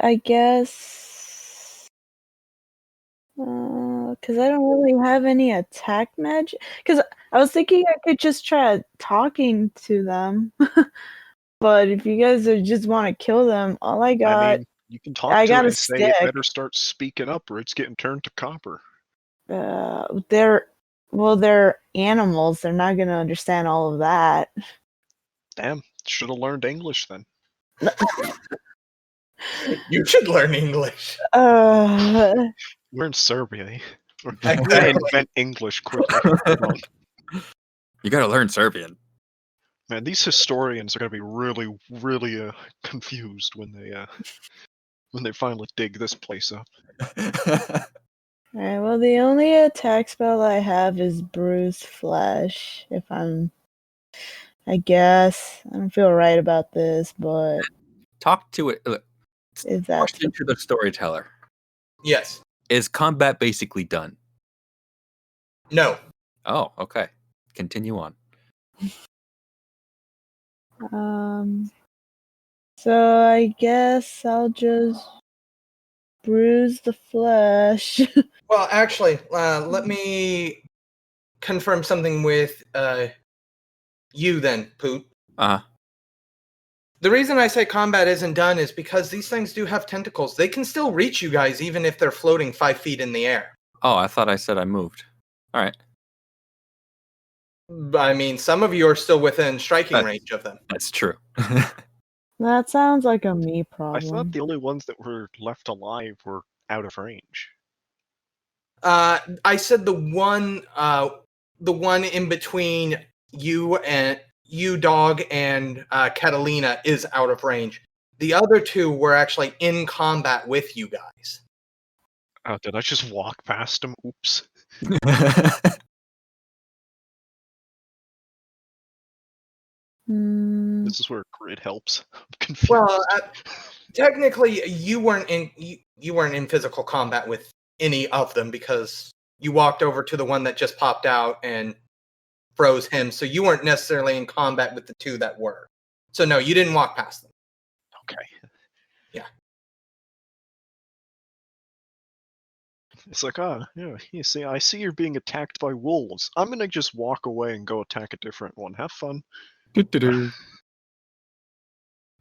I guess... Because I don't really have any attack magic. Because I was thinking I could just try talking to them. But if you guys just want to kill them, all I got... I mean, you can talk to it and say it better start speaking up or it's getting turned to copper. They're animals. They're not going to understand all of that. Damn, should have learned English then. You should learn English. We're in Serbia. We're gonna invent English quickly. You gotta learn Serbian. Man, these historians are gonna be really, really confused when they finally dig this place up. Alright, well, the only attack spell I have is Bruise Flesh. I guess. I don't feel right about this, but... Talk to it. Is that... Question to the storyteller. Yes. Is combat basically done? No. Oh, okay. Continue on. So I guess I'll just bruise the flesh. Well, actually, let me confirm something with you then, Poot. The reason I say combat isn't done is because these things do have tentacles. They can still reach you guys even if they're floating 5 feet in the air. Oh, I thought I said I moved. All right. I mean, some of you are still within striking range of them. That's true. That sounds like a me problem. I thought the only ones that were left alive were out of range. I said the one in between you, dog, and Catalina is out of range. The other two were actually in combat with you guys. Oh, did I just walk past them? Oops. This is where grid helps. I'm confused. Well, technically, you weren't in physical combat with any of them because you walked over to the one that just popped out and froze him. So you weren't necessarily in combat with the two that were. So no, you didn't walk past them. Okay. Yeah. It's like, yeah, you see, I see you're being attacked by wolves. I'm gonna just walk away and go attack a different one. Have fun.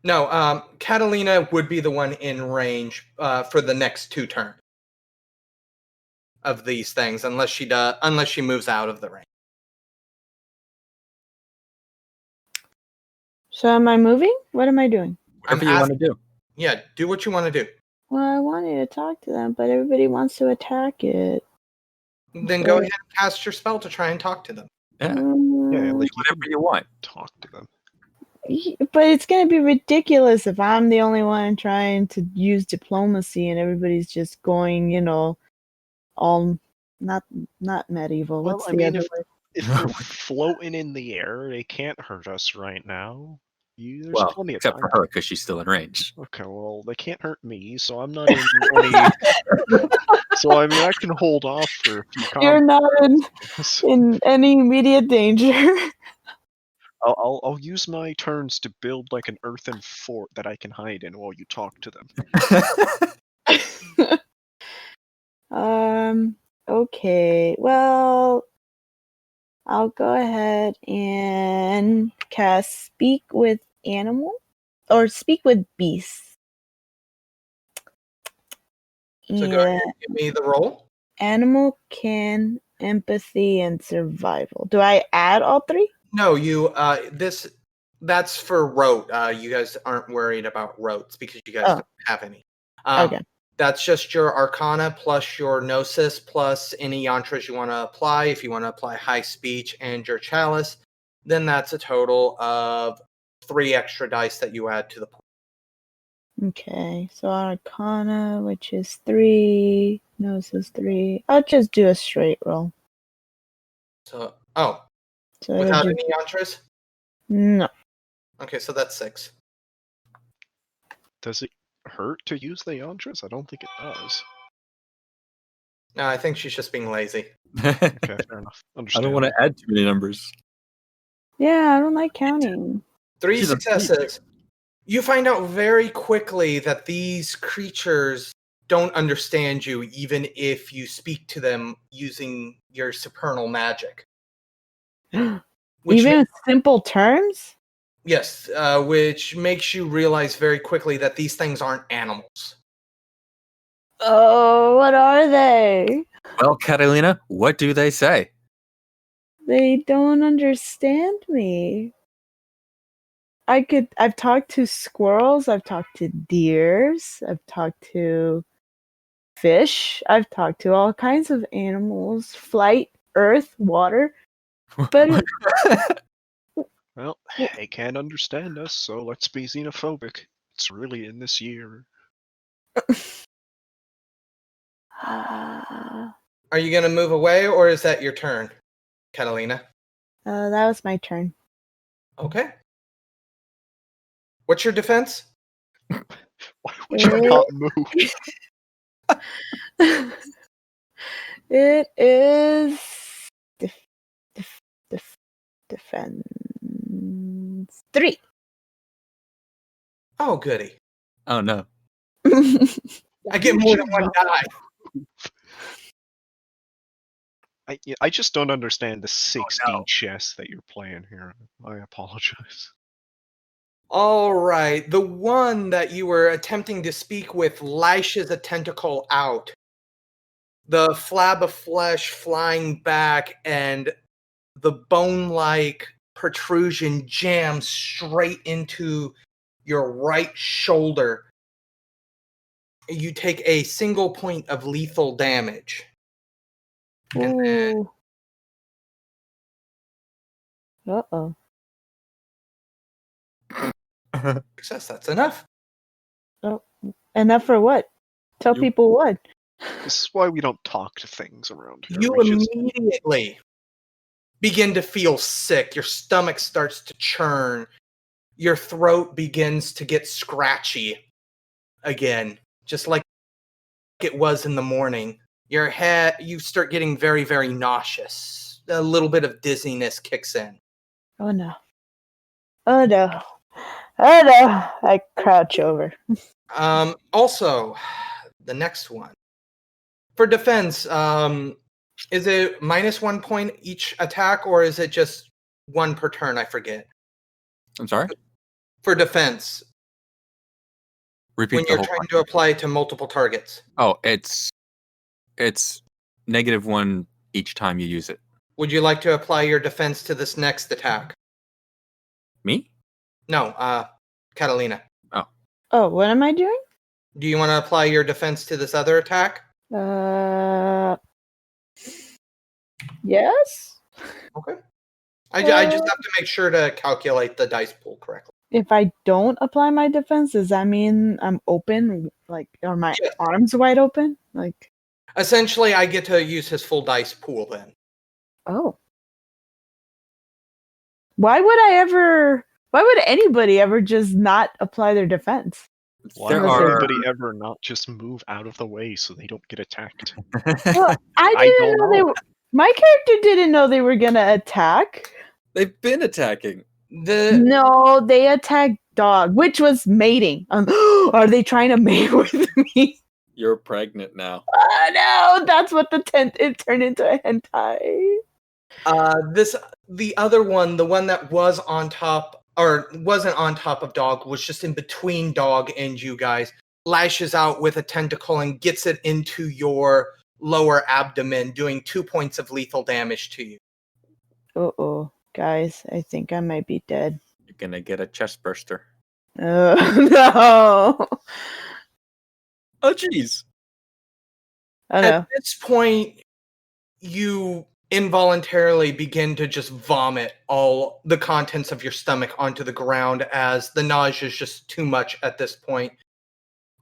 No, Catalina would be the one in range for the next 2 turns of these things, unless she moves out of the range. So am I moving? What am I doing? Whatever you want to do. Yeah, do what you want to do. Well, I wanted to talk to them, but everybody wants to attack it. Then go ahead and cast your spell to try and talk to them. Yeah, like whatever you want. Talk to them. But it's going to be ridiculous if I'm the only one trying to use diplomacy and everybody's just going, all not medieval. Well, What's I the mean, other if they're floating in the air, they can't hurt us right now. There's plenty of except time. for her, because she's still in range. Okay, well, they can't hurt me, so I'm not in any... So, I mean, I can hold off for a few combats. You're not in any immediate danger. I'll use my turns to build like an earthen fort that I can hide in while you talk to them. Okay. Well, I'll go ahead and cast Speak with Animal or Speak with Beasts. So go ahead and give me the roll. Animal, Kin, Empathy, and Survival. Do I add all 3? No, you. That's for rote. You guys aren't worried about rotes because you guys don't have any. Okay. That's just your Arcana plus your Gnosis plus any yantras you want to apply. If you want to apply High Speech and your Chalice, then that's a total of 3 extra dice that you add to the pool. Okay, so Arcana, which is 3, Gnosis 3. I'll just do a straight roll. So, So without any yantras? No. Okay, so that's 6. Does it hurt to use the yantras? I don't think it does. No, I think she's just being lazy. Okay, fair enough. I don't want to add too many numbers. Yeah, I don't like counting. 3 successes. You find out very quickly that these creatures don't understand you, even if you speak to them using your supernal magic. Which Even in simple terms? Yes, which makes you realize very quickly that these things aren't animals. Oh, what are they? Well, Catalina, what do they say? They don't understand me. I've talked to squirrels, I've talked to deers, I've talked to fish, I've talked to all kinds of animals, flight, earth, water. But Well, they can't understand us, so let's be xenophobic. It's really in this year. that Are you going to move away, or is that your turn, Catalina? was my turn. Okay. What's your defense? Why would you not move? It is defense 3. Oh, goody. Oh no. I get more than one die. I just don't understand the 16 no. chess that you're playing here. I apologize. All right. The one that you were attempting to speak with lashes a tentacle out. The flab of flesh flying back, and the bone-like protrusion jams straight into your right shoulder. You take a single point of lethal damage. Ooh. Uh-oh. Success, that's enough. Enough for what? Tell You- people what? This is why we don't talk to things around here. You We just- immediately begin to feel sick. Your stomach starts to churn. Your throat begins to get scratchy again, just like it was in the morning. Your head, you start getting very, very nauseous. A little bit of dizziness kicks in. Oh no. Oh no. Oh no. I crouch over. Also, the next one. For defense, is it -1 point each attack, or is it just 1 per turn? I forget. I'm sorry. For defense, Repeat when the you're whole trying question. to apply it to multiple targets. Oh, it's -1 each time you use it. Would you like to apply your defense to this next attack? Me? No, Catalina. Oh, what am I doing? Do you want to apply your defense to this other attack? Yes? Okay. I just have to make sure to calculate the dice pool correctly. If I don't apply my defense, does that mean I'm open? Like, are my Yes. arms wide open? Like, Essentially, I get to use his full dice pool then. oh. Why would anybody ever just not apply their defense? Why There would are anybody ever not just move out of the way so they don't get attacked? Well, I I didn't don't know they know. were. My character didn't know they were gonna attack. They've been attacking. No, they attacked dog, which was mating. Are they trying to mate with me? You're pregnant now. Oh no, that's what it turned into a hentai. The other one, the one that was on top or wasn't on top of dog, was just in between dog and you guys, lashes out with a tentacle and gets it into your lower abdomen, doing 2 points of lethal damage to you. Uh-oh. Guys, I think I might be dead. You're gonna get a chest burster. No. Oh jeez. Oh no. At this point, you involuntarily begin to just vomit all the contents of your stomach onto the ground, as the nausea is just too much at this point.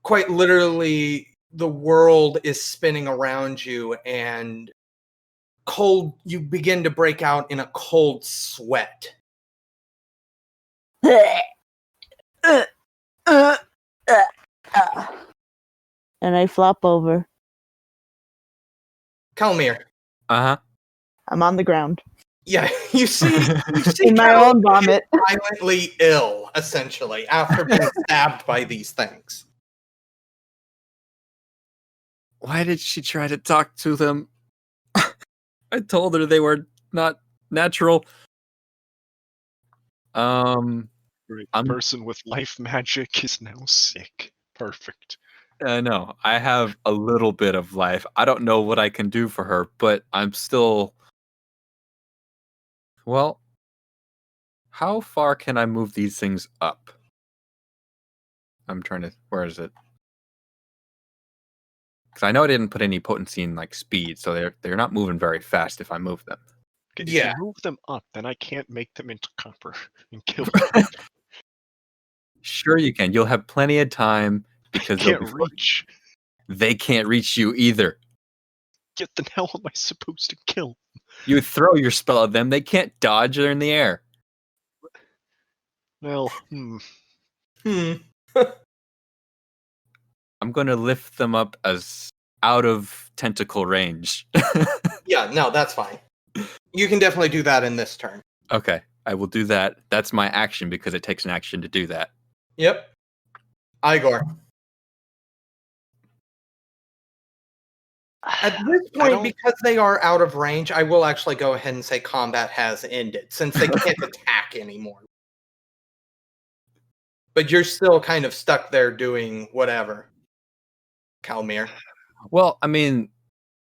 Quite literally, the world is spinning around you, and you begin to break out in a cold sweat. And I flop over. Kalmir, Uh-huh. I'm on the ground. Yeah, you see In my Catalina own vomit. violently ill, essentially, after being stabbed by these things. Why did she try to talk to them? I told her they were not natural. Right. The I'm- person with life magic is now sick. Perfect. no, I have a little bit of life. I don't know what I can do for her, but I'm still. Well, how far can I move these things up? I'm trying to. Where is it? Because I know I didn't put any potency in like speed, so they're not moving very fast if I move them. Okay, Yeah. If you move them up, then I can't make them into copper and kill them. Sure, you can. You'll have plenty of time because they'll Can't be reach. They can't reach you either. Get the hell am I supposed to kill? You throw your spell at them, they can't dodge. They're in the air. Well, Hmm. I'm going to lift them up as out of tentacle range. Yeah, no, that's fine. You can definitely do that in this turn. Okay, I will do that. That's my action because it takes an action to do that. Yep. Igor. At this point, don't- because they are out of range, I will actually go ahead and say combat has ended, since they can't attack anymore. But you're still kind of stuck there doing whatever. Kalmir. Well, I mean,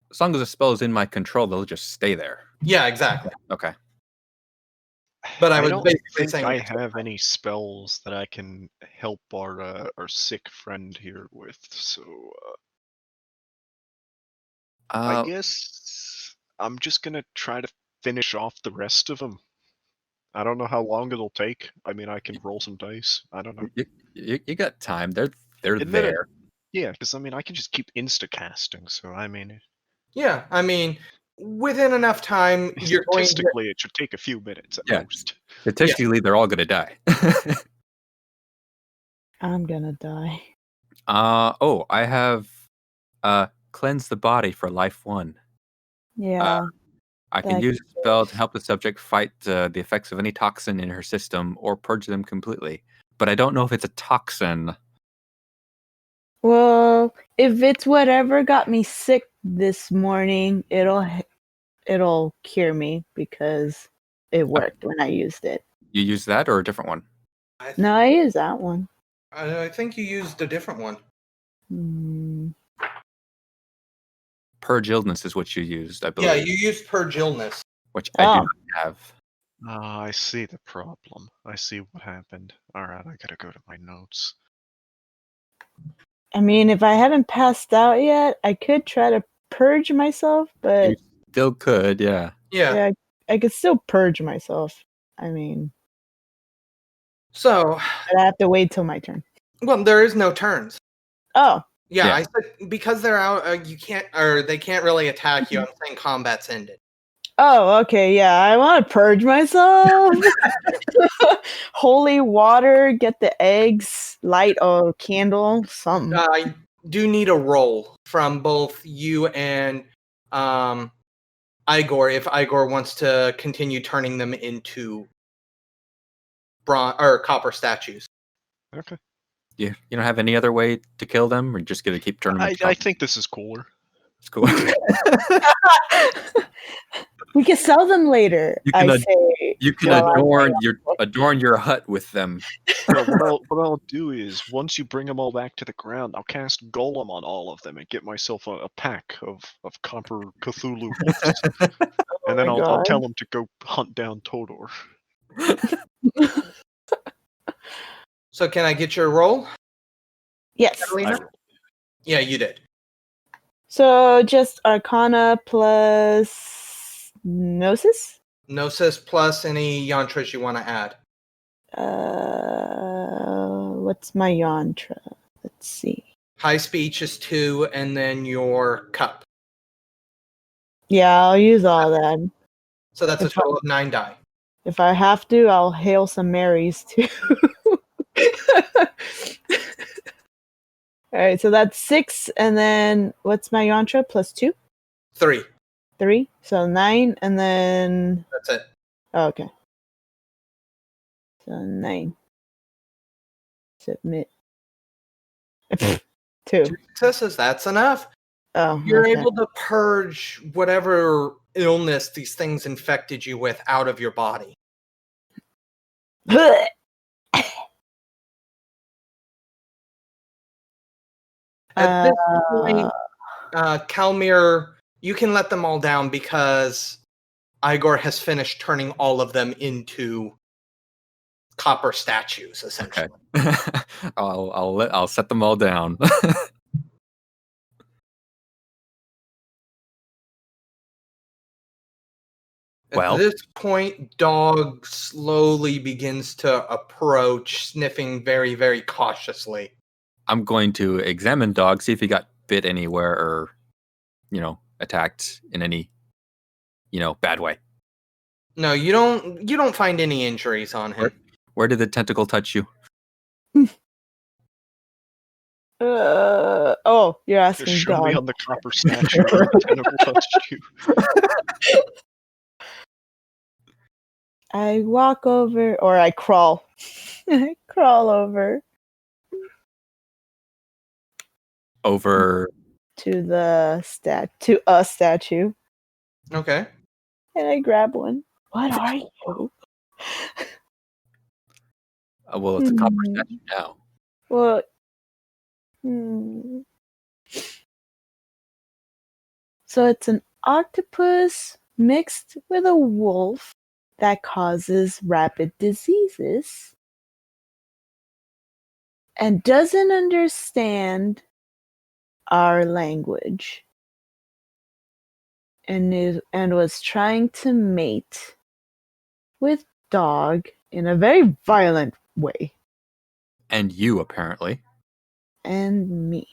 as long as the spell is in my control, they'll just stay there. Yeah, exactly. Okay. But I was don't basically think saying I it's have any spells that I can help our sick friend here with. So I guess I'm just gonna try to finish off the rest of them. I don't know how long it'll take. I mean, I can roll some dice. I don't know. you got time. They're And then there. Yeah, because I mean, I can just keep insta casting. So I mean, Yeah, I mean, within enough time, you're going to... statistically, it should take a few minutes at Yeah. most. Statistically, they're all going to die. I'm gonna die. I have cleanse the body for life 1. Yeah. I can That use a spell to help the subject fight the effects of any toxin in her system or purge them completely. But I don't know if it's a toxin. Well, if it's whatever got me sick this morning, it'll cure me because it worked when I used it. You use that or a different one? No, I use that one. I think you used a different one. Hmm. Purge illness is what you used, I believe. Yeah, you used Purge Illness. Which I do Oh. not have. Ah, I see the problem. I see what happened. All right, I gotta go to my notes. I mean, if I haven't passed out yet, I could try to purge myself, but You still could, yeah. Yeah. I could still purge myself. I mean, So, but I have to wait till my turn. well, there is no turns. Oh, Yeah, Yeah. I said because they're out, you can't, or they can't really attack you. I'm saying combat's ended. oh, okay, yeah. I want to purge myself. Holy water, get the eggs, light a candle, something. I do need a roll from both you and Igor if Igor wants to continue turning them into bronze or copper statues. Okay. You don't have any other way to kill them? Or just gonna keep turning them into I something? think this is cooler. It's cool. We can sell them later. You can I ad- say. You can Well, adorn your hut with them. No, what I'll do is, once you bring them all back to the ground, I'll cast Golem on all of them and get myself a pack of copper Cthulhu wolves. And then my I'll God. tell them to go hunt down Todor. So can I get your roll, Yes. Catalina? Yeah, you did. So just Arcana plus Gnosis? Gnosis plus any yantras you want to add. What's my yantra? Let's see. High speech is 2, and then your cup. Yeah, I'll use all that. So that's a total of 9 die. If I have to, I'll hail some Marys too. All right, so that's 6, and then what's my yantra? Plus 2? 3. 3, so 9, and then That's it. okay. So 9. Submit. 2. 2 successes. That's enough. Oh, You're okay. able to purge whatever illness these things infected you with out of your body. At this point, Kalmir, you can let them all down because Igor has finished turning all of them into copper statues, essentially. Okay. I'll set them all down. Well? At this point, dog slowly begins to approach, sniffing very, very cautiously. I'm going to examine dog, see if he got bit anywhere or, attacked in any, bad way. No, you don't find any injuries on him. Where did the tentacle touch you? You're Just asking show dog. me on the copper statue where the tentacle touched you. I walk over, or I crawl. I crawl over Over. to the statue, Okay. and I grab one. What are you? Well, it's a copper Hmm. statue now. Well, so it's an octopus mixed with a wolf that causes rapid diseases and doesn't understand our language and was trying to mate with dog in a very violent way. And you, apparently. And me.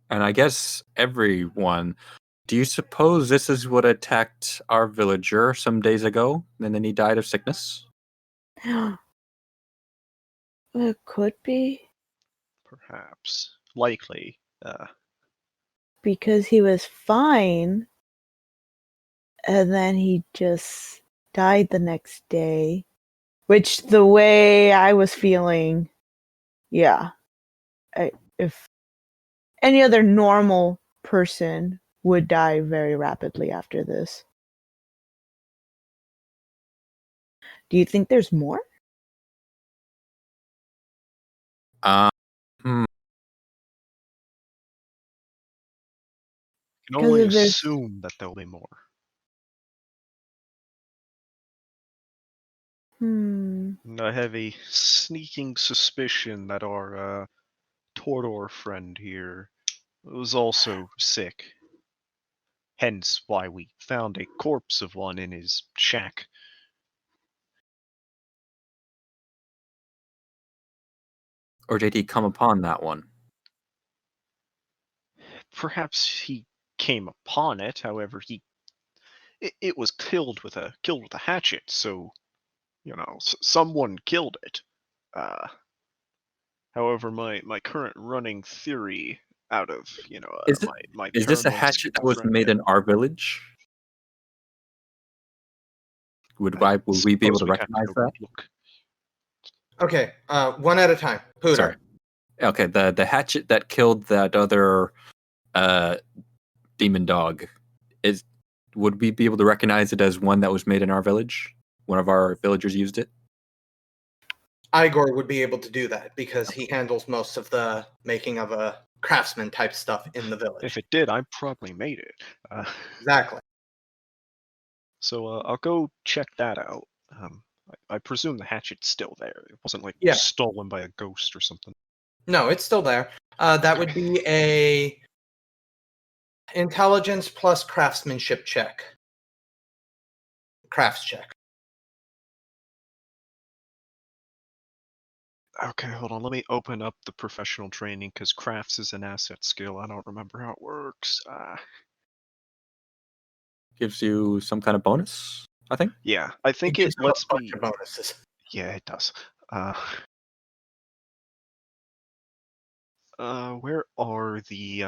And I guess everyone. Do you suppose this is what attacked our villager some days ago, and then he died of sickness? It could be. Perhaps. Likely. Because he was fine, and then he just died the next day. Which, the way I was feeling, yeah. If any other normal person would die very rapidly after this. Do you think there's more? You can only if there's- assume that there'll be more. I have a sneaking suspicion that our Tordor friend here was also sick. Hence why we found a corpse of one in his shack. Or did he come upon that one? Perhaps he came upon it, however, it was killed with a hatchet, so someone killed it. However, my current running theory out of my Is this a paranoid hatchet that was schizophrenia- made in our village? Would we be able suppose to we'd have recognize go that? look. Okay. One at a time. Pooter. Sorry. Okay, the hatchet that killed that other demon dog would we be able to recognize it as one that was made in our village? One of our villagers used it? Igor would be able to do that because he handles most of the making of a craftsman type stuff in the village. If it did, I probably made it. Exactly. So I'll go check that out. I presume the hatchet's still there. It wasn't Yeah. stolen by a ghost or something. No, it's still there. That would be a intelligence plus craftsmanship check. Crafts check. Okay, hold on. Let me open up the professional training because crafts is an asset skill. I don't remember how it works. Gives you some kind of bonus, I think? Yeah, I think gives it you a lets bunch me. of bonuses. Yeah, it does. Where are the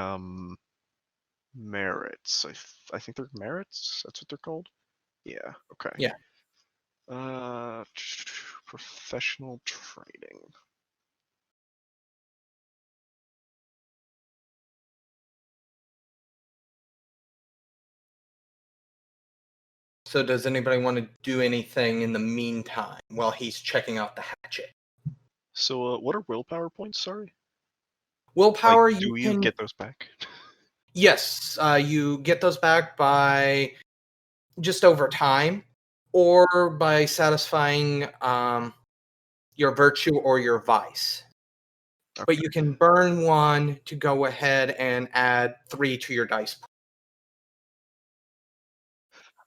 merits. I think they're merits. That's what they're called. Yeah. Okay. Yeah. Professional training. So does anybody want to do anything in the meantime while he's checking out the hatchet? So, what are willpower points? Sorry. Willpower, Like, do you get those back? Yes, you get those back by just over time, or by satisfying your virtue or your vice. Okay. But you can burn one to go ahead and add 3 to your dice pool.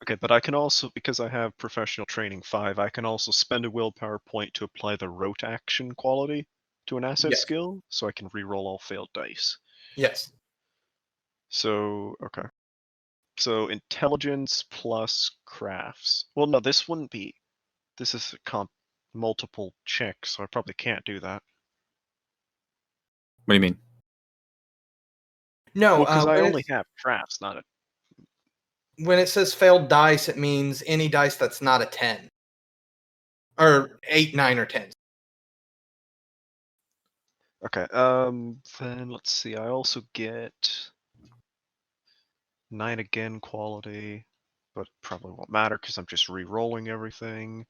Okay, but I can also, because I have professional training 5, I can also spend a willpower point to apply the rote action quality to an asset Yes. skill, so I can reroll all failed dice. Yes. So, okay. So, intelligence plus crafts. Well, no, this wouldn't be. This is multiple checks, so I probably can't do that. What do you mean? No, Well, because I only have crafts, not a. when it says failed dice, it means any dice that's not a 10. Or 8, 9, or 10. Okay, then let's see. I also get 9 again quality, but probably won't matter because I'm just re-rolling everything.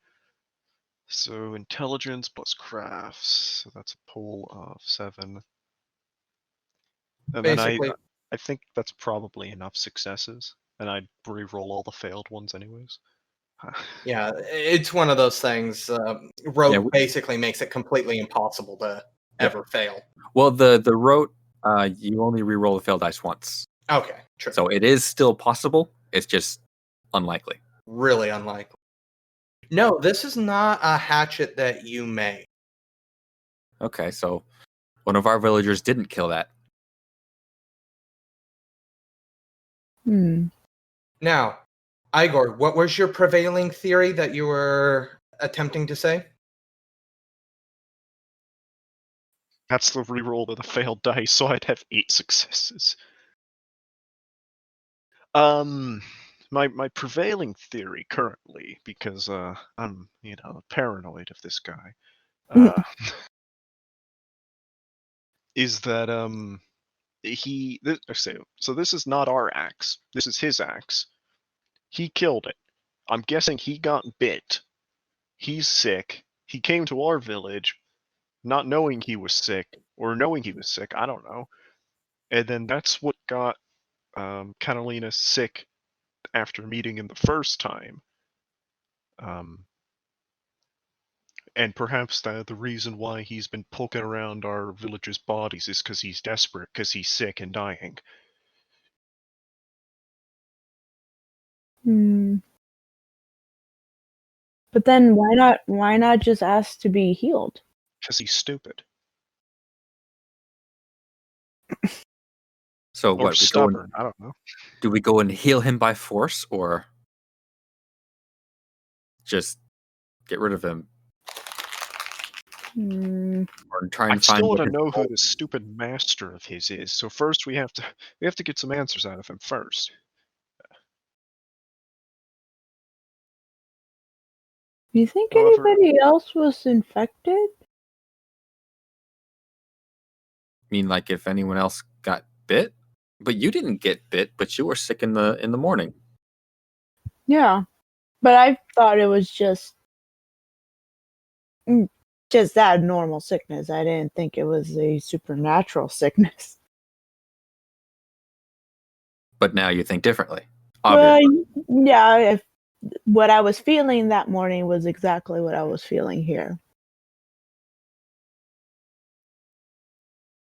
So intelligence plus crafts, so that's a pool of 7. And Basically, then I think that's probably enough successes, and I'd re-roll all the failed ones anyways. yeah, it's one of those things. Rote Yeah, basically makes it completely impossible to ever fail. Well, the rote, you only reroll the failed dice once, Okay, true. so it is still possible. It's just unlikely. Really unlikely. No, this is not a hatchet that you made. Okay, so one of our villagers didn't kill that. Hmm. Now, Igor, what was your prevailing theory that you were attempting to say? That's the re-roll of the failed dice, so I'd have 8 successes. My prevailing theory currently, because I'm paranoid of this guy, is that so this is not our axe. This is his axe. He killed it. I'm guessing he got bit. He's sick. He came to our village, not knowing he was sick, or knowing he was sick. I don't know. And then that's what got Catalina sick after meeting him the first time. And perhaps the reason why he's been poking around our villagers' bodies is because he's desperate, because he's sick and dying. Hmm. But then why not just ask to be healed? Because he's stupid. So Or what? stubborn, I don't know. Do we go and heal him by force, or just get rid of him, Hmm. or try I and find still want what to his know who fault- this stupid master of his is, so first we have to get some answers out of him first. Do you think However, anybody else was infected? I mean, like if anyone else got bit, but you didn't get bit, but you were sick in the morning. Yeah. But I thought it was just that normal sickness. I didn't think it was a supernatural sickness. But now you think differently. Well, Obviously. yeah, what I was feeling that morning was exactly what I was feeling here.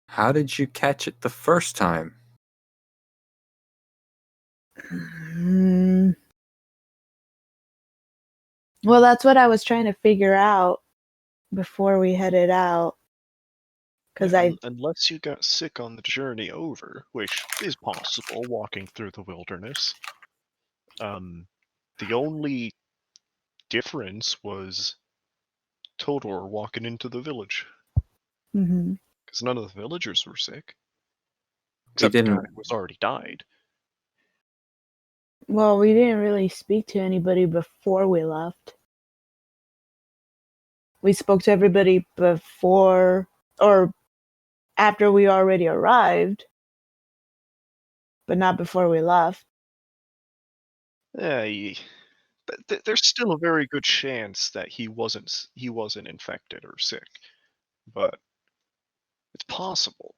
How did you catch it the first time? Well, that's what I was trying to figure out before we headed out. Because unless you got sick on the journey over, which is possible, walking through the wilderness. The only difference was Todor walking into the village. Mhm. Because none of the villagers were sick. We Except the guy didn't. who was already died. Well, we didn't really speak to anybody before we left. We spoke to everybody before or after we already arrived, but not before we left. Yeah, there's still a very good chance that he wasn't infected or sick, but it's possible.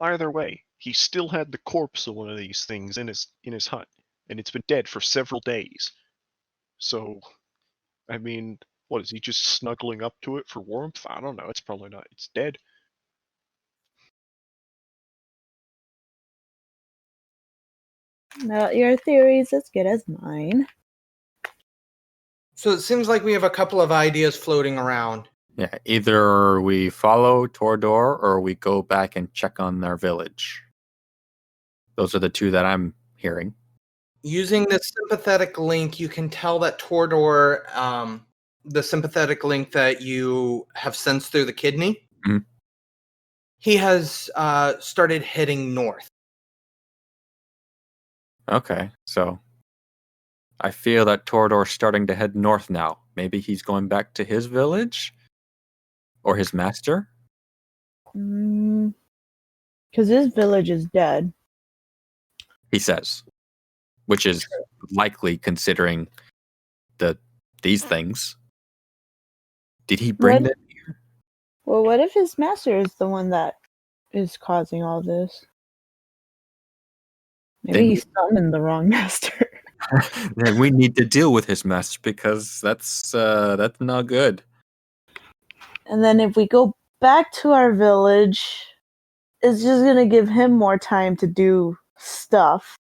Either way, he still had the corpse of one of these things in his hut, and it's been dead for several days. So, I mean, what is he just snuggling up to it for warmth? I don't know. It's probably not. It's dead. Well, your theory's as good as mine. So it seems like we have a couple of ideas floating around. Yeah, either we follow Tordor or we go back and check on their village. Those are the two that I'm hearing. Using the sympathetic link, you can tell that Tordor, the sympathetic link that you have sensed through the kidney, Mhm. he has started heading north. Okay, so I feel that Tordor's starting to head north now. Maybe he's going back to his village? Or his master? Because his village is dead. He says. Which is likely considering these things. Did he bring What? them here? Well, what if his master is the one that is causing all this? Maybe Then- he summoned the wrong master. Then we need to deal with his master because that's not good. And then if we go back to our village, it's just gonna give him more time to do stuff.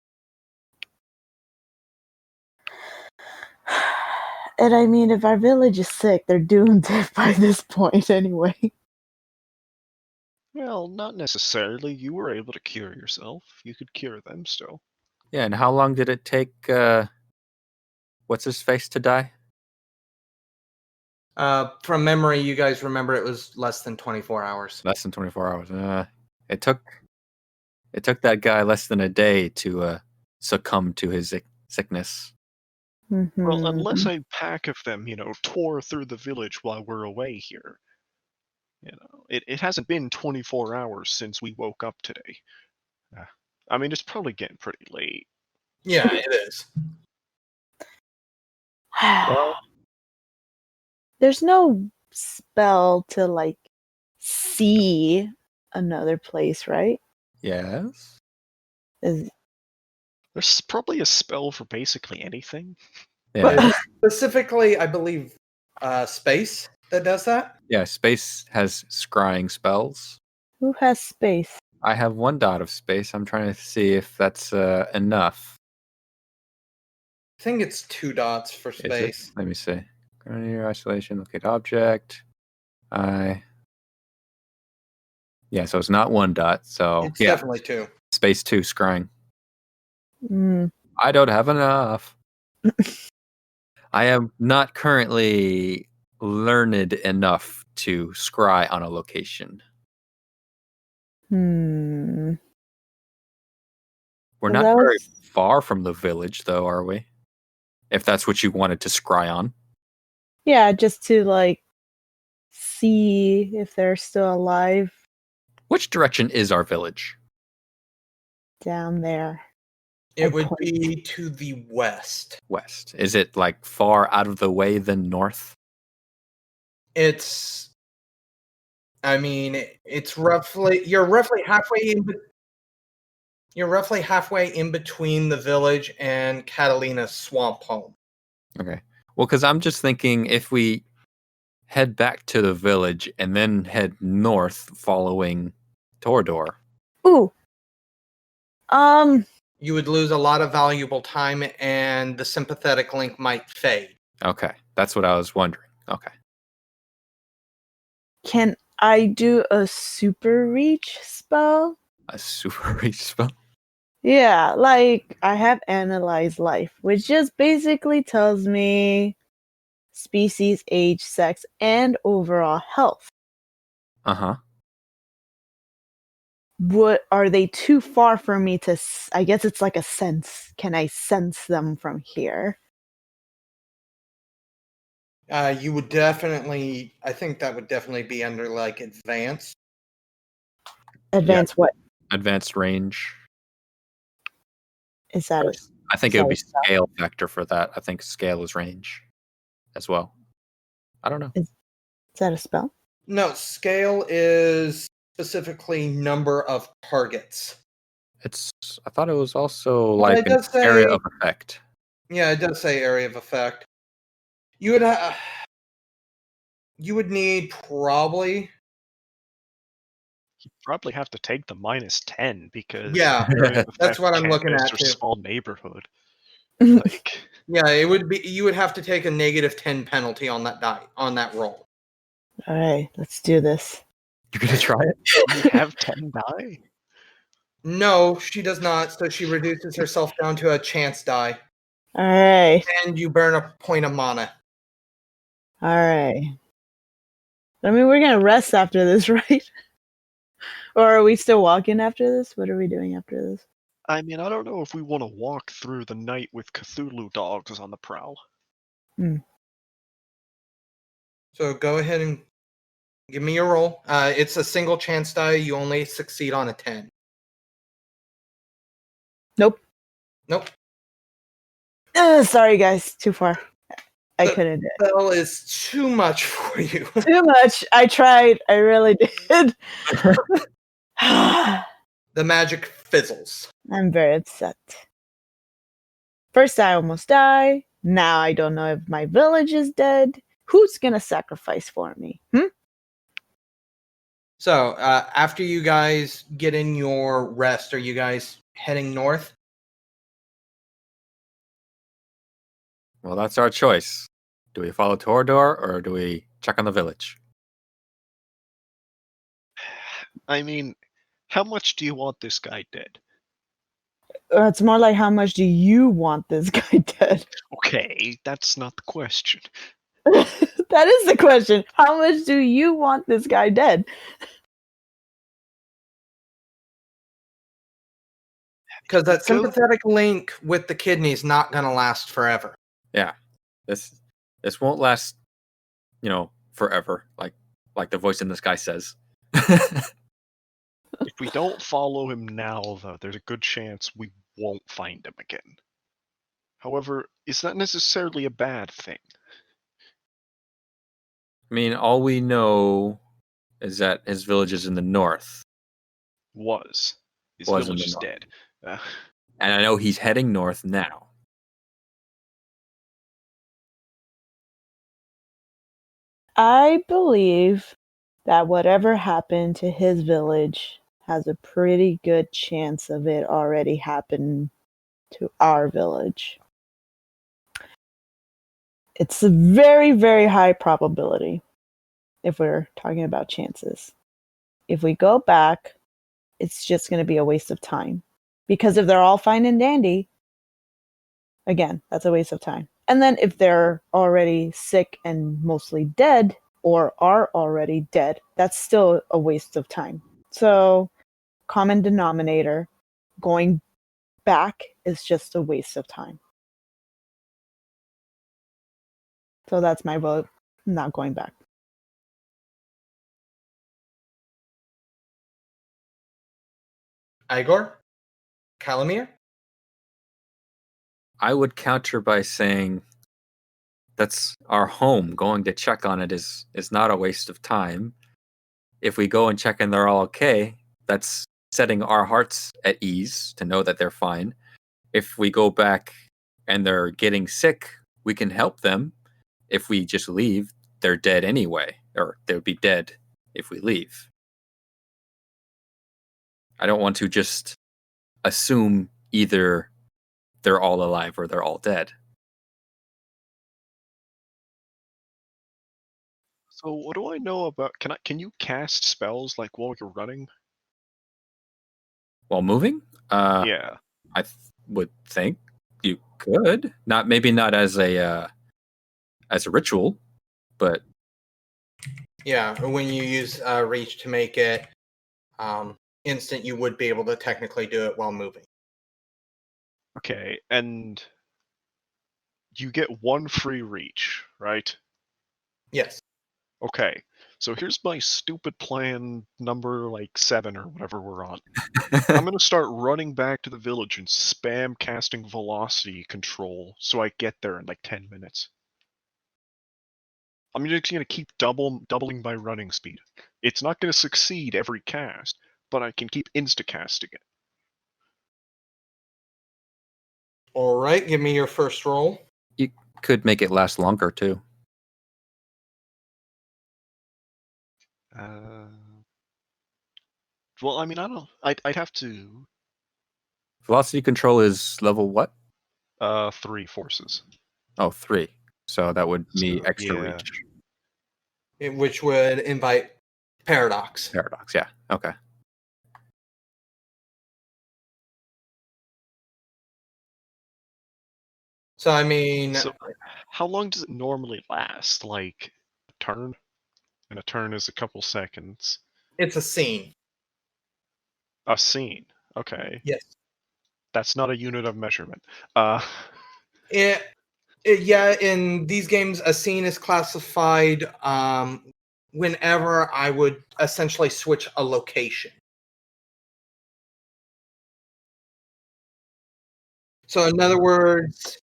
And I mean, if our village is sick, they're doomed by this point anyway. Well, not necessarily. You were able to cure yourself. You could cure them still. Yeah, and how long did it take what's his face to die? From memory, you guys remember it was less than 24 hours. Less than 24 hours. It took that guy less than a day to succumb to his sickness. Well, unless Mhm. a pack of them, tore through the village while we're away here. It hasn't been 24 hours since we woke up today. I mean, it's probably getting pretty late. Yeah, it is. There's no spell to like see another place, right? Yes. There's probably a spell for basically anything. Yeah. Specifically, I believe space that does that. Yeah, space has scrying spells. Who has space? I have 1 dot of space. I'm trying to see if that's enough. I think it's 2 dots for Is it? space. Let me see. Near isolation, locate object. Yeah, so it's not 1 dot. So It's yeah, definitely 2. space 2 scrying. Mm. I don't have enough. I am not currently learned enough to scry on a location. Hmm. We're Well, not that very was- far from the village, though, are we? If that's what you wanted to scry on. Yeah, just to like see if they're still alive Which direction is our village? down there. It I'd would point. be to the west. West. Is it like far out of the way than north? It's, I mean, it's roughly you're roughly halfway in between the village and Catalina's swamp home. Okay. Well, because I'm just thinking if we head back to the village and then head north following Tordor. Ooh. You would lose a lot of valuable time, and the sympathetic link might fade. Okay. That's what I was wondering. Okay. Can I do a super reach spell? A super reach spell? Yeah, like I have analyze life, which just basically tells me species, age, sex, and overall health. Uh-huh. What are they too far for me to? I guess it's like a sense. Can I sense them from here? You would definitely. I think that would definitely be under like advanced. Advanced what? Advanced range. Is that? I think it would be scale factor for that. I think scale is range as well. I don't know. Is that a spell? No, scale is specifically number of targets. I thought it was also But like it an does say- area of effect. Yeah, it does say area of effect. You would need probably. You probably have to take the -10 because Yeah, area of that's effect what I'm looking canvass at, or too. small neighborhood. Like, Yeah, it would be. You would have to take a -10 penalty on that roll. All right, let's do this. You're gonna try it? you have 10 die. No, she does not. So she reduces herself down to a chance die, All right, and you burn a point of mana. all right. I mean, we're gonna rest after this, right? Or are we still walking after this? What are we doing after this? I mean, I don't know if we want to walk through the night with Cthulhu dogs on the prowl. So go ahead and give me your roll. It's a single chance die. You only succeed on a 10. Nope. Nope. Sorry, guys. Too far. I The couldn't do it. spell is too much for you. Too much. I tried. I really did. The magic fizzles. I'm very upset. First, I almost die. Now I don't know if my village is dead. Who's gonna sacrifice for me? So after you guys get in your rest, are you guys heading north? Well, that's our choice. Do we follow Torador or do we check on the village? I mean, how much do you want this guy dead? It's more like, how much do you want this guy dead? Okay, that's not the question. That is the question. How much do you want this guy dead? Because that sympathetic link with the kidney is not going to last forever. Yeah, this won't last, forever. Like the voice in the sky says. If we don't follow him now, though, there's a good chance we won't find him again. However, is that necessarily a bad thing? I mean, all we know is that his village is in the north. Was. His Was in village the is north. dead. And I know he's heading north now. I believe that whatever happened to his village has a pretty good chance of it already happened to our village. It's a very, very high probability if we're talking about chances. If we go back, it's just going to be a waste of time. Because if they're all fine and dandy, again, that's a waste of time. And then if they're already sick and mostly dead, or are already dead, that's still a waste of time. So, common denominator, going back is just a waste of time. So that's my vote, not going back. Igor? Kalmir? I would counter by saying that's our home. Going to check on it is not a waste of time. If we go and check and they're all okay, that's setting our hearts at ease to know that they're fine. If we go back and they're getting sick, we can help them. If we just leave, they're dead anyway, or they would be dead if we leave. I don't want to just assume either they're all alive or they're all dead. So what do I know about? Can you cast spells like while you're running? While moving? Yeah. I would think you could. Maybe not as a ritual, but Yeah, when you use reach to make it instant, you would be able to technically do it while moving. Okay, and you get one free reach, right? Yes. Okay, so here's my stupid plan number 7 or whatever we're on. I'm gonna start running back to the village and spam casting velocity control so I get there in 10 minutes. I'm just gonna keep doubling my running speed. It's not gonna succeed every cast, but I can keep insta-casting it. All right, give me your first roll. You could make it last longer too. Well, I mean, I don't. I'd have to. Velocity control is level what? 3 forces. Oh, 3. So that would be So, extra yeah. reach. Which would invite paradox. Paradox, yeah. Okay. So I mean, So, how long does it normally last? Like a turn? And a turn is a couple seconds. it's a scene. A scene. Okay. Yes. That's not a unit of measurement. Yeah, in these games, a scene is classified whenever I would essentially switch a location. So, in other words,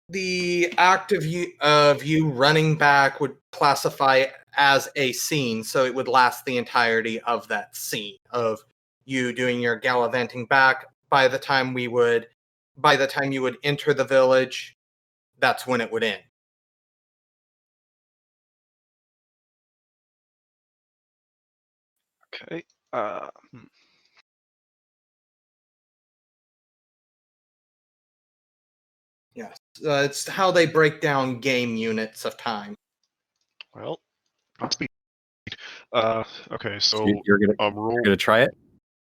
the act of you running back would classify as a scene, so it would last the entirety of that scene of you doing your gallivanting back. By the time you would enter the village, that's when it would end. Okay. Yes, it's how they break down game units of time. Well, speed. Okay, so You're roll. gonna try it?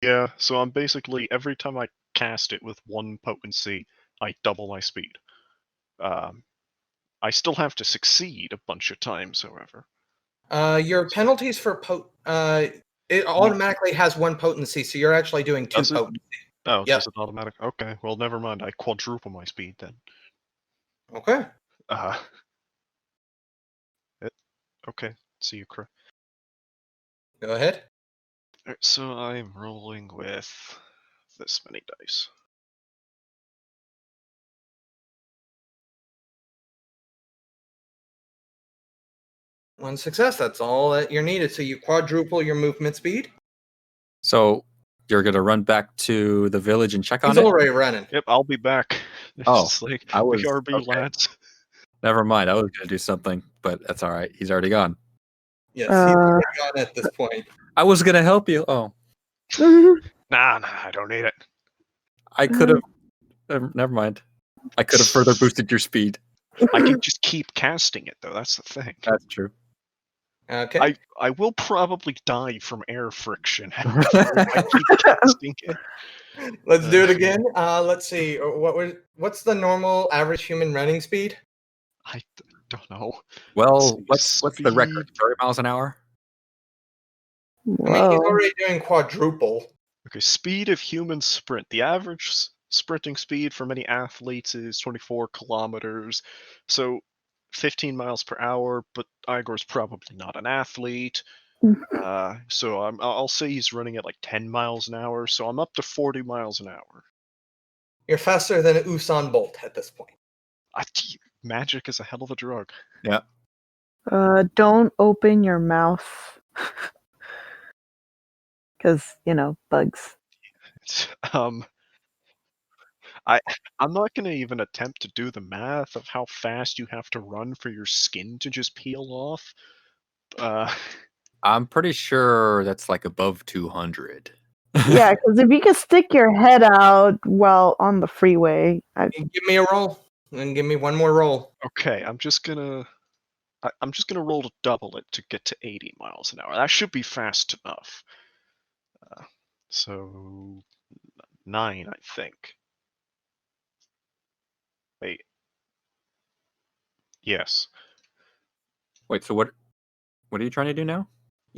Yeah, so I'm basically every time I cast it with 1 potency, I double my speed. I still have to succeed a bunch of times, however. Your penalties for it automatically has 1 potency, so you're actually doing 2 Does it? potency. Oh, Yep. does it automatic? Okay, well, never mind. I quadruple my speed then. Okay. Okay, see you, Crow. Go ahead. Alright, so I'm rolling with this many dice. One success. That's all that you're needed. So you quadruple your movement speed. So you're gonna run back to the village and check on He's it? already running. Yep, I'll be back. Oh, It's like, I was BRB, okay. lads. Never mind. I was gonna do something, but that's all right. He's already gone. Yes, he's already gone at this point. I was gonna help you. Oh, Nah, I don't need it. I could have. Never mind. I could have further boosted your speed. I can just keep casting it, though. That's the thing. That's true. Okay. I will probably die from air friction if I keep casting it. Let's do it again. Let's see. What's the normal average human running speed? I don't know. Well, Let's what's see, the record? 30 miles an hour? I mean, he's Whoa. already doing quadruple. Okay, speed of human sprint. The average sprinting speed for many athletes is 24 kilometers. So 15 miles per hour, but Igor's probably not an athlete. So I'll say he's running at 10 miles an hour, so I'm up to 40 miles an hour. You're faster than Usain Bolt at this point. Magic is a hell of a drug. Yeah. Don't open your mouth. Because, bugs. I'm not going to even attempt to do the math of how fast you have to run for your skin to just peel off. I'm pretty sure that's above 200. Yeah, because if you could stick your head out while on the freeway, Give me a roll, and give me one more roll. Okay, I'm just gonna roll to double it to get to 80 miles an hour. That should be fast enough. So 9, I think. Wait. Yes. Wait, so what are you trying to do now?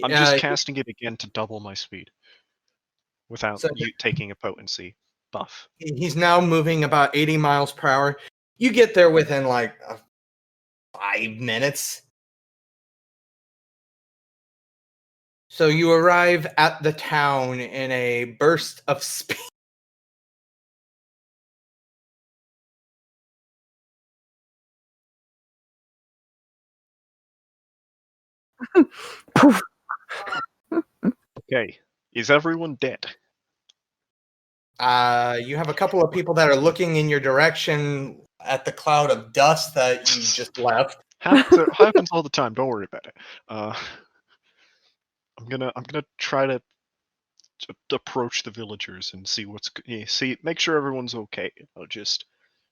I'm just casting it again to double my speed. without So you taking a potency buff. he's now moving about 80 miles per hour. You get there within like 5 minutes. So you arrive at the town in a burst of speed. Poof. Okay, is everyone dead? You have a couple of people that are looking in your direction at the cloud of dust that you just left. Happens all the time. Don't worry about it. I'm gonna try to approach the villagers and see make sure everyone's okay. I'll just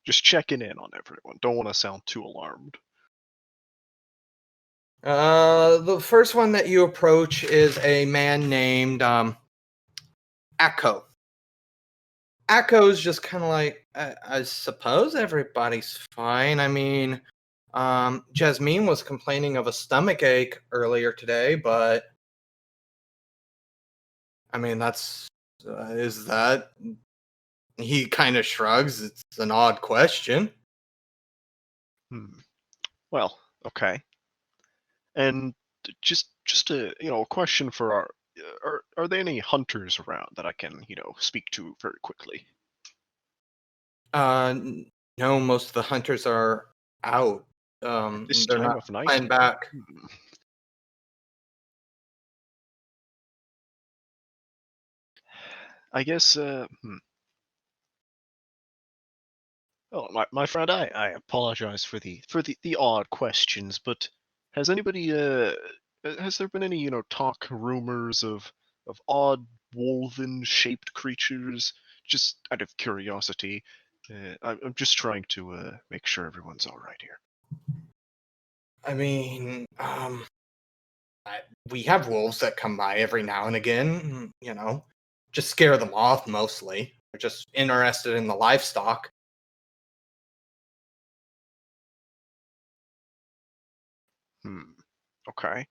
checking in on everyone. Don't want to sound too alarmed. The first one that you approach is a man named Akko. Akko's just kind of like, I suppose everybody's fine. I mean, Jasmine was complaining of a stomach ache earlier today, but I mean, is that? He kind of shrugs. It's an odd question. Well, okay. And just a a question for our are there any hunters around that I can speak to very quickly? No, most of the hunters are out. This They're time not of night. flying back. I guess. Oh, my friend, I apologize for the odd questions, but has anybody has there been any talk, rumors of odd wolven shaped creatures? Just out of curiosity, I'm just trying to make sure everyone's all right here. I mean, we have wolves that come by every now and again. Just scare them off mostly. They're just interested in the livestock. Okay.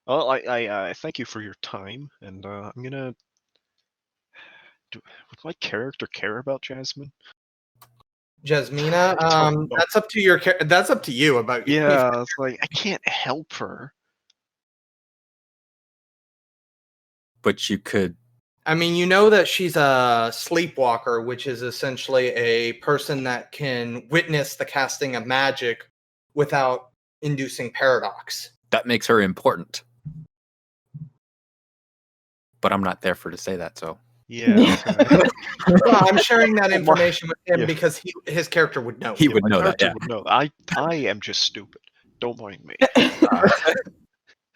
Well, I thank you for your time, and I'm gonna. Would my character care about Jasmine? Jasmina, Don't know. that's up to your. That's up to you about. Yeah, it's like I can't help her. But you could. I mean, you know that she's a sleepwalker, which is essentially a person that can witness the casting of magic without inducing paradox. That makes her important. But I'm not there for to say that, so. Yeah. Well, I'm sharing that information with him Yeah. because his character would know. He would know that, character yeah. would know. I am just stupid. Don't mind me.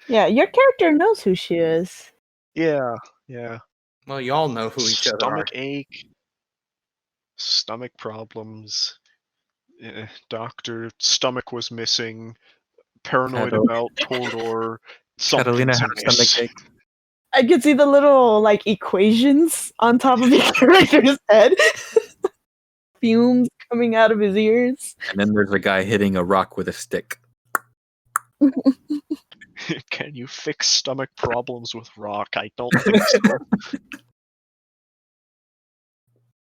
Yeah, your character knows who she is. Yeah. Well, you all know who each other are. Stomach ache, stomach problems, doctor, stomach was missing, paranoid about Tordor. Catalina had something's stomach ache. I could see the little equations on top of your character's head. Fumes coming out of his ears. And then there's a guy hitting a rock with a stick. Can you fix stomach problems with rock? I don't think so.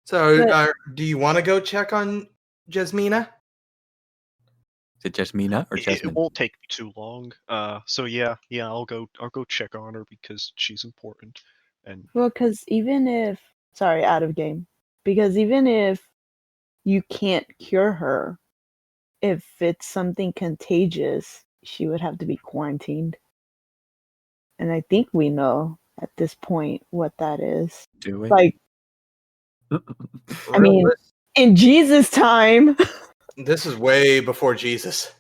So, do you want to go check on Jasmina? Is it Jasmina or It Jasmine? won't take me too long. So yeah, I'll go check on her because she's important. And Well, because even if... Sorry, out of game. Because even if you can't cure her, if it's something contagious, she would have to be quarantined. And I think we know at this point what that is. Do we? Like, I mean, in Jesus' time. This is way before Jesus.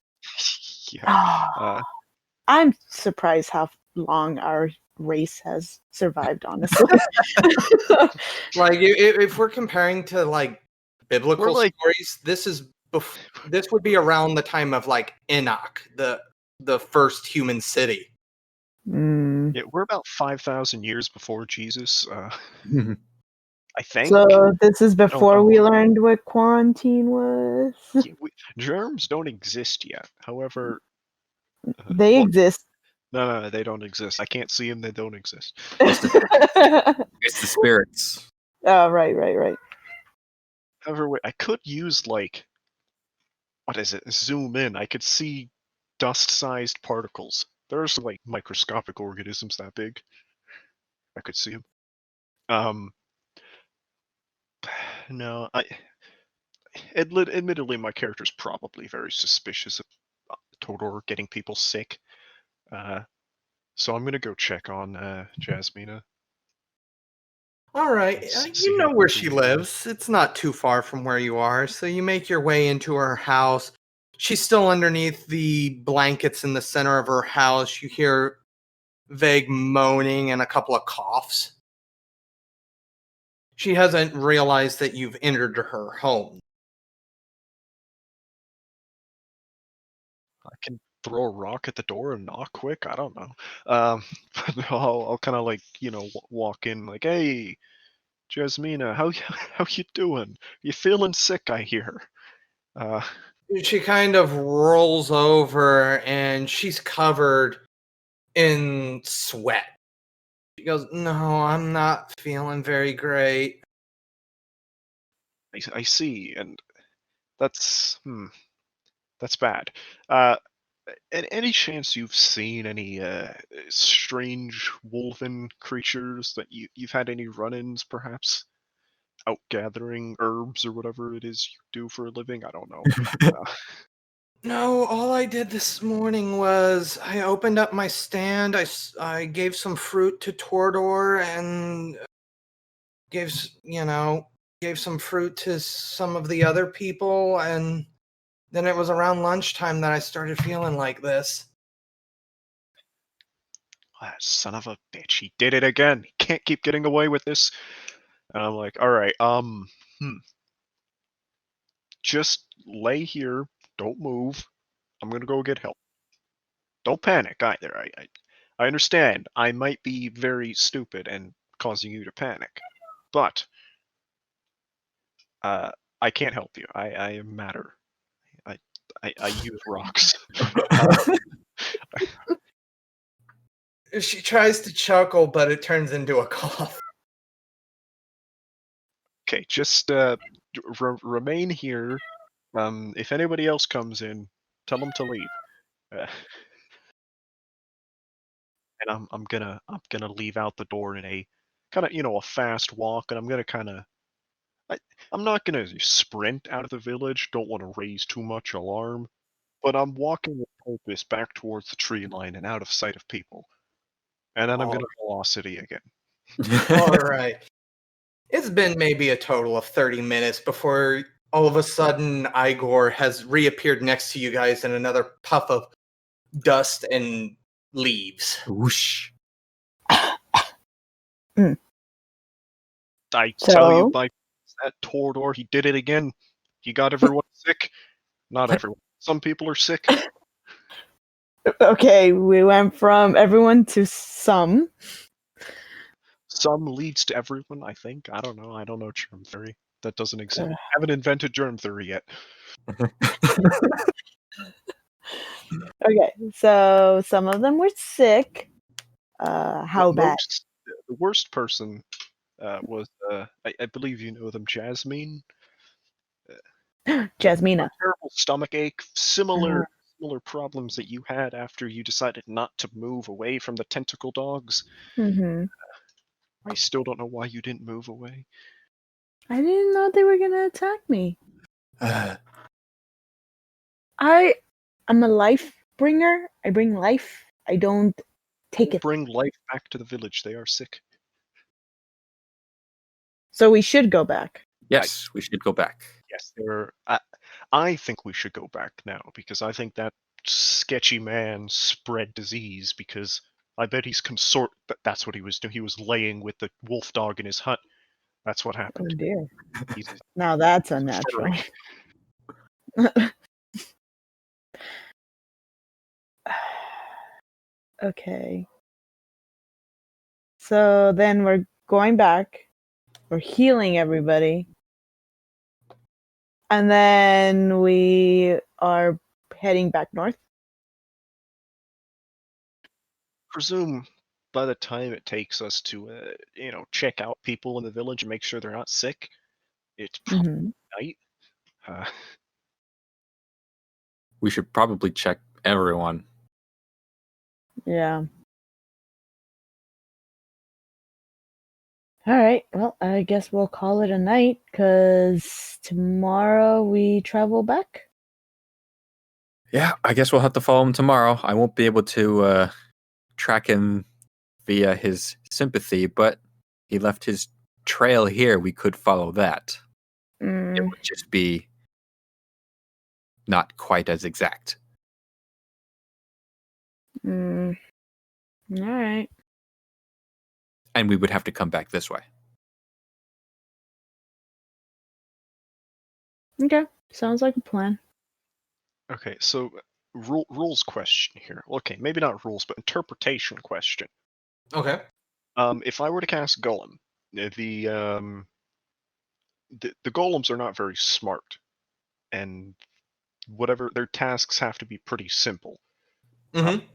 yeah, I'm surprised how long our race has survived, honestly. Like, if we're comparing to biblical We're stories, this would be around the time of Enoch, the first human city. yeah, we're about 5,000 years before Jesus. I think. So this is before know. we learned what quarantine was. Germs don't exist yet. However, They exist. No, they don't exist. I can't see them. They don't exist. It's the spirits. Oh, right. However, wait, I could use like, what is it? Zoom in. I could see dust-sized particles. There's like microscopic organisms that big. I could see them. No, admittedly, my character's probably very suspicious of Todor getting people sick. So I'm gonna go check on Jasmina. All right, See you how know where she's she doing. lives. It's not too far from where you are, so you make your way into her house. She's still underneath the blankets in the center of her house. You hear vague moaning and a couple of coughs. She hasn't realized that you've entered her home. I can throw a rock at the door and knock quick. I don't know. But I'll kind of like walk in like, hey, Jasmina, how you doing? You feeling sick? I hear. She kind of rolls over and she's covered in sweat. She goes, "No, I'm not feeling very great." I see, and that's bad. Any chance you've seen any strange wolven creatures that you've had any run-ins, perhaps? Out gathering herbs or whatever it is you do for a living? I don't know. No, all I did this morning was I opened up my stand. I gave some fruit to Tordor and gave some fruit to some of the other people, and then it was around lunchtime that I started feeling like this. Son of a bitch, he did it again. He can't keep getting away with this. And I'm like, all right, just lay here, don't move. I'm gonna go get help. Don't panic either. I understand. I might be very stupid and causing you to panic, but I can't help you. I am matter. I use rocks. She tries to chuckle, but it turns into a cough. Okay, just remain here. If anybody else comes in, tell them to leave. And I'm gonna leave out the door in a kind of a fast walk, and I'm gonna kind of I'm not gonna sprint out of the village. Don't want to raise too much alarm, but I'm walking with purpose back towards the tree line and out of sight of people. And then I'm gonna velocity again. All right. It's been maybe a total of 30 minutes before all of a sudden Igor has reappeared next to you guys in another puff of dust and leaves. Whoosh. I tell you, So, by that Tordor, he did it again. He got everyone sick. Not everyone. Some people are sick. okay, we went from everyone to some. Some leads to everyone, I think. I don't know. I don't know germ theory. That doesn't exist. Haven't invented germ theory yet. Okay, so some of them were sick. How bad? The worst person was, I believe you know them, Jasmine. Jasmina. Terrible stomach ache. Similar problems that you had after you decided not to move away from the tentacle dogs. Mm-hmm. I still don't know why you didn't move away. I didn't know they were gonna attack me. I'm a life bringer. I bring life. I don't take it. Bring life back to the village. They are sick. So we should go back. Yes, we should go back. Yes, they're. I think we should go back now because I think that sketchy man spread disease because I bet he's consort. That's what he was doing. He was laying with the wolf dog in his hut. That's what Oh happened. dear. He's Now that's unnatural. Okay. So then we're going back. We're healing everybody. And then we are heading back north. presume by the time it takes us to, check out people in the village and make sure they're not sick, it's probably Hmm. night. Uh, We should probably check everyone. Yeah. All right. Well, I guess we'll call it a night because tomorrow we travel back. Yeah, I guess we'll have to follow him tomorrow. I won't be able to track him via his sympathy, but he left his trail here. We could follow that. It Mm, would just be not quite as exact. mm. All right. And we would have to come back this way. Okay. Sounds like a plan. okay, so rules question here. Okay, maybe not rules, but interpretation question. Okay. If I were to cast Golem, the golems are not very smart, and whatever their tasks have to be pretty simple. Mm-hmm.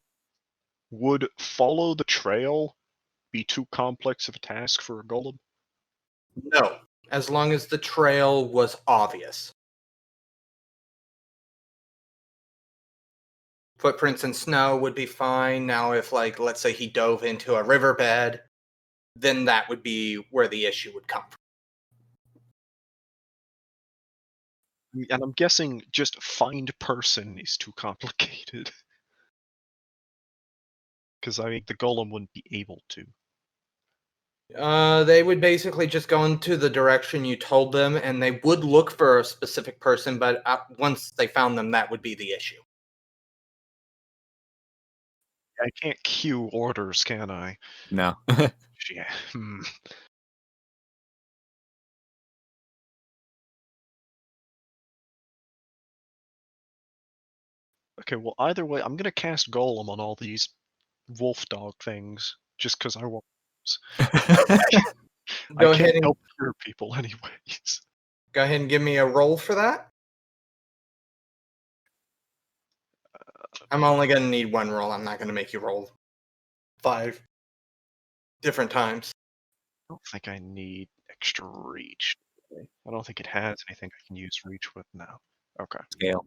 Would follow the trail be too complex of a task for a golem? No, as long as the trail was obvious. Footprints in snow would be fine. Now, if, like, let's say he dove into a riverbed, then that would be where the issue would come from. And I'm guessing just find person is too complicated. Because, I mean, the golem wouldn't be able to. They would basically just go into the direction you told them, and they would look for a specific person, but once they found them, that would be the issue. I can't queue orders, can I? No. Yeah. Okay, well, either way, I'm gonna cast Golem on all these wolf dog things, just because I want. I Go can't ahead and help cure people anyways. go ahead and give me a roll for that. I'm only going to need one roll. I'm not going to make you roll 5 different times. I don't think I need extra reach. I don't think it has anything I can use reach with now. Okay. Scale.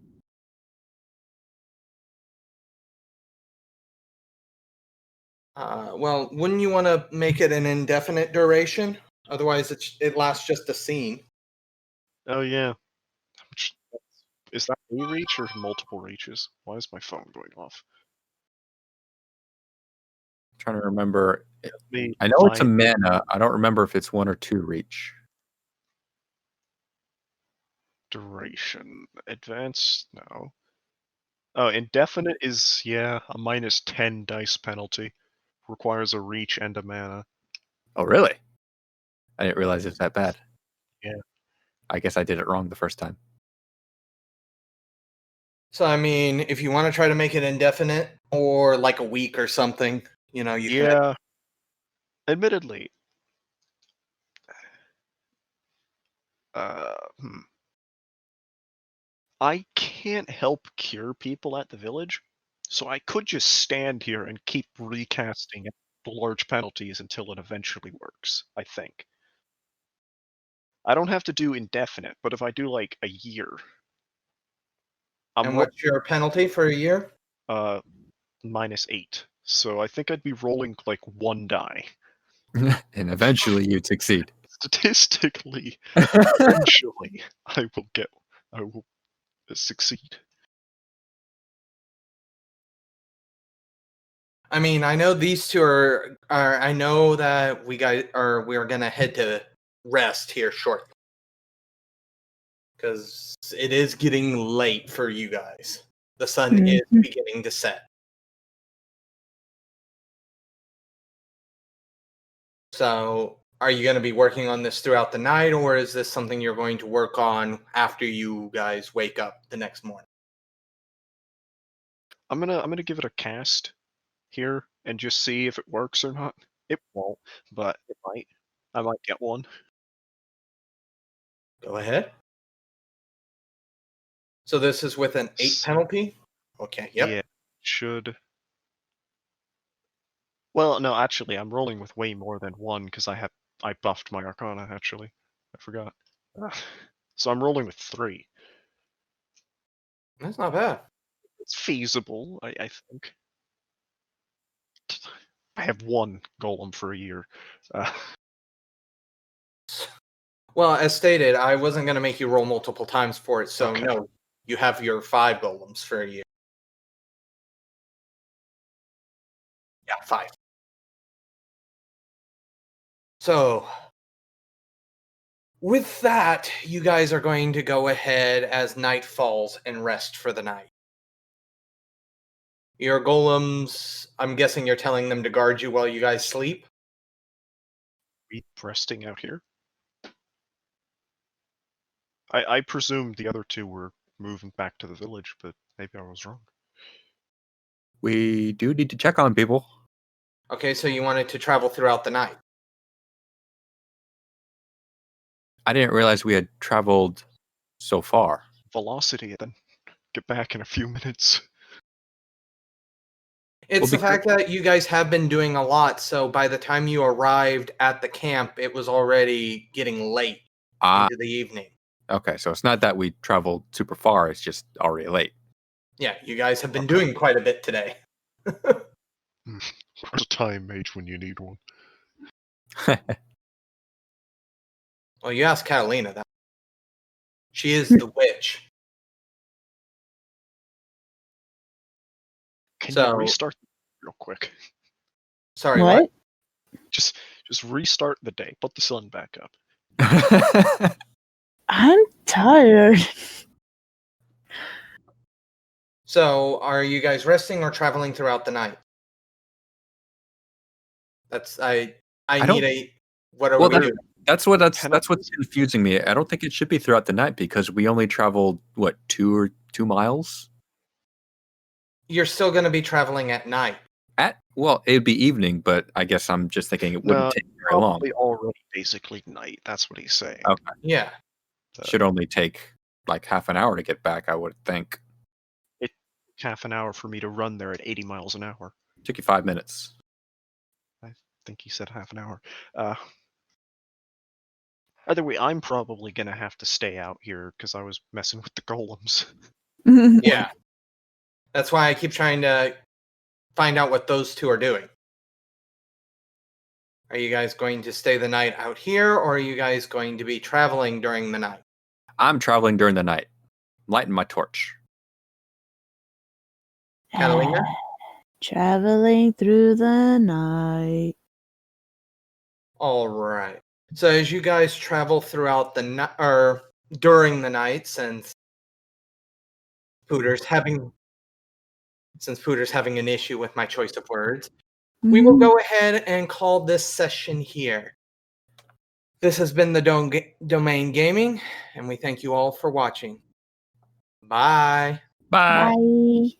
Well, wouldn't you want to make it an indefinite duration? Otherwise, it lasts just a scene. Oh yeah. Which, is that a reach or multiple reaches? Why is my phone going off? Trying to remember. Me I know it's a find mana. I don't remember if it's 1 or 2 reach. duration. Advanced? No. Oh, indefinite is, yeah, a -10 dice penalty. Requires a reach and a mana. Oh, really? I didn't realize it's that bad. Yeah. I guess I did it wrong the first time. So, I mean, if you want to try to make it indefinite or like a week or something, you can. Yeah. Admittedly. I can't help cure people at the village, so I could just stand here and keep recasting the large penalties until it eventually works, I think. I don't have to do indefinite, but if I do like a year, And what's your penalty for a year? -8. So I think I'd be rolling like 1 die. And eventually you'd succeed. Statistically, eventually I will succeed. I mean, I know these two are. I know that we are gonna head to rest here shortly because it is getting late for you guys. The sun is Mhm. beginning to set. So, are you going to be working on this throughout the night, or is this something you're going to work on after you guys wake up the next morning? I'm gonna give it a cast here and just see if it works or not. It won't, but it might. I might get one. Go ahead. So this is with an 8 So, penalty? Okay, yep. yeah, should. Well, no, actually, I'm rolling with way more than one because I buffed my Arcana. Actually, I forgot. So I'm rolling with 3. That's not bad. It's feasible, I think. I have 1 golem for a year. Well, as stated, I wasn't going to make you roll multiple times for it, so Okay. no, you have your 5 golems for a year. Yeah, 5. So, with that, you guys are going to go ahead as night falls and rest for the night. Your golems, I'm guessing you're telling them to guard you while you guys sleep? We resting out here. I presumed the other 2 were moving back to the village, but maybe I was wrong. We do need to check on people. Okay, so you wanted to travel throughout the night. I didn't realize we had traveled so far. Velocity, then get back in a few minutes. It's Well, the fact that you guys have been doing a lot, so by the time you arrived at the camp, it was already getting late into the evening. Okay, so it's not that we traveled super far, it's just already late. Yeah, you guys have been doing quite a bit today. Where's a time mage when you need one? Well, you asked Catalina that. She is the witch. Can So- you restart real quick? Sorry, what? Just restart the day. Put the sun back up. I'm tired. So, are you guys resting or traveling throughout the night? That's I don't- need a what are Well, we doing? that's what's confusing me. I don't think it should be throughout the night because we only traveled what 2 miles. You're still going to be traveling at night. Well, it'd be evening, but I guess I'm just thinking it wouldn't No, take very long. Probably already basically night. That's what he's saying. Okay, Yeah. should only take like half an hour to get back, I would think. It took half an hour for me to run there at 80 miles an hour. Took you 5 minutes. I think he said half an hour. Either way, I'm probably gonna have to stay out here because I was messing with the golems. Yeah. That's why I keep trying to find out what those 2 are doing. Are you guys going to stay the night out here, or are you guys going to be traveling during the night? I'm traveling during the night. Lighting my torch. Catalina? Traveling through the night. All right. So as you guys travel throughout the night, or during the night, since Pooter's having an issue with my choice of words, we will go ahead and call this session here. This has been the Domain Gaming, and we thank you all for watching. Bye. Bye. Bye.